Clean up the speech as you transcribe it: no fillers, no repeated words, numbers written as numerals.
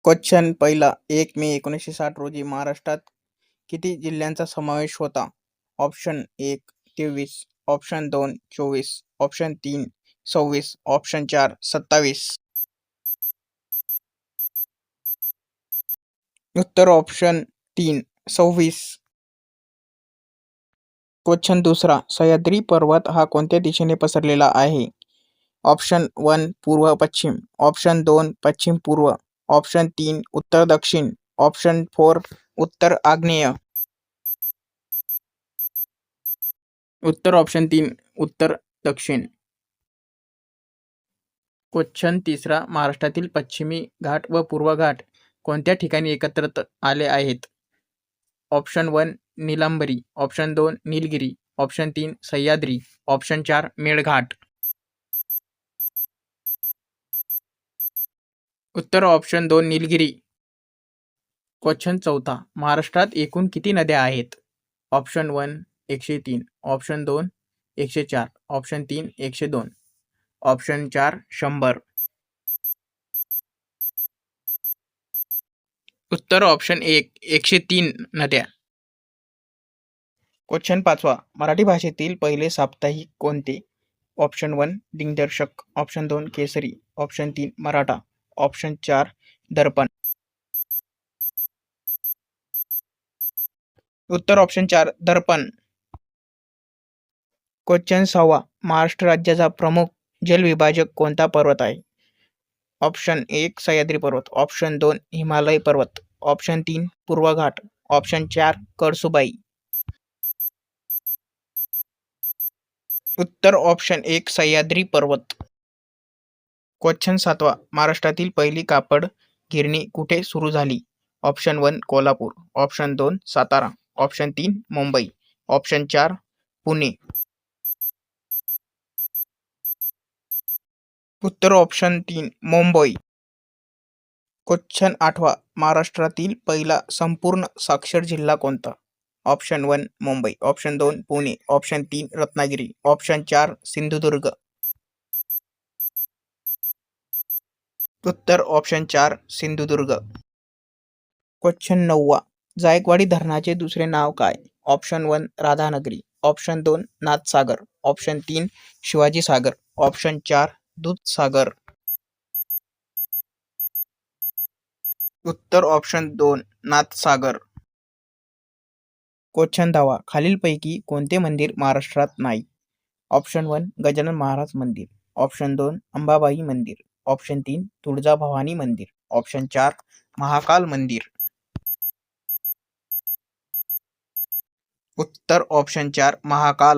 Question पहिला 1 मे 1960 रोजी महाराष्ट्रात किती जिल्ह्यांचा समावेश होता? Option 1 23, option 2 24, option 3 26, option 4 27. उत्तर ऑप्शन 3 26. क्वेश्चन दुसरा सह्याद्री पर्वत हा कोणत्या दिशेने पसरलेला आहे? ऑप्शन 1 पूर्व पश्चिम, ऑप्शन 2 पश्चिम पूर्व, ऑप्शन 3 उत्तर दक्षिण, ऑप्शन 4 उत्तर आग्नेय. उत्तर ऑप्शन 3 उत्तर दक्षिण. क्वेश्चन तिसरा महाराष्ट्रातील पश्चिमी घाट व पूर्व घाट कोणत्या ठिकाणी एकत्रित आले आहेत? Option 1 Nilambari, option 2 Nilgiri, option 3 Sahyadri, option 4 Melghat. उत्तर ऑप्शन 2 निलगिरी. क्वेश्चन चौथा महाराष्ट्रात एकूण किती नद्या आहेत? Option 1 103, option 2 104, option 3 102, option 4 100. उत्तर ऑप्शन 1 103 नद्या. क्वेश्चन पाचवा मराठी भाषेतील पहिले साप्ताहिक कोणते? ऑप्शन 1 दिनदर्शक, ऑप्शन 2 केसरी, ऑप्शन 3 मराठा, ऑप्शन 4 दर्पण. उत्तर ऑप्शन 4 दर्पण. क्वेश्चन 6 महाराष्ट्र राज्याचा प्रमुख जलविभाजक कोणता पर्वत आहे? ऑप्शन 1 सह्याद्री पर्वत, ऑप्शन 2 हिमालय पर्वत, ऑप्शन 3 पूर्व घाट, ऑप्शन 4 कळसुबाई. उत्तर ऑप्शन 1 सह्याद्री पर्वत. क्वेश्चन 7 महाराष्ट्रातील पहिली कापड गिरणी कुठे सुरू झाली? Option 1 Kolhapur, option 2 Satara, option 3 Mumbai, option 4 Pune. उत्तर ऑप्शन 3 मुंबई. क्वेश्चन 8 महाराष्ट्रातील पहिला संपूर्ण साक्षर जिल्हा कोणता? Option 1 Mumbai, option 2 Pune, option 3 Ratnagiri, option 4 Sindhudurg. उत्तर ऑप्शन 4 सिंधुदुर्ग. क्वेश्चन 9 जायकवाडी धरणाचे दुसरे नाव काय? Option 1 Radhanagari, option 2 Nathsagar, option 3 Shivaji Sagar, option 4 Dudhsagar. उत्तर ऑप्शन 2 नाथसागर. क्वेश्चन 10 खालीलपैकी कोणते मंदिर महाराष्ट्रात नाही? ऑप्शन 1 गजानन महाराज मंदिर, ऑप्शन 2 अंबाबाई मंदिर, ऑप्शन 3 तुळजाभवानी मंदिर, ऑप्शन 4 महाकाल मंदिर. उत्तर ऑप्शन 4 महाकाल.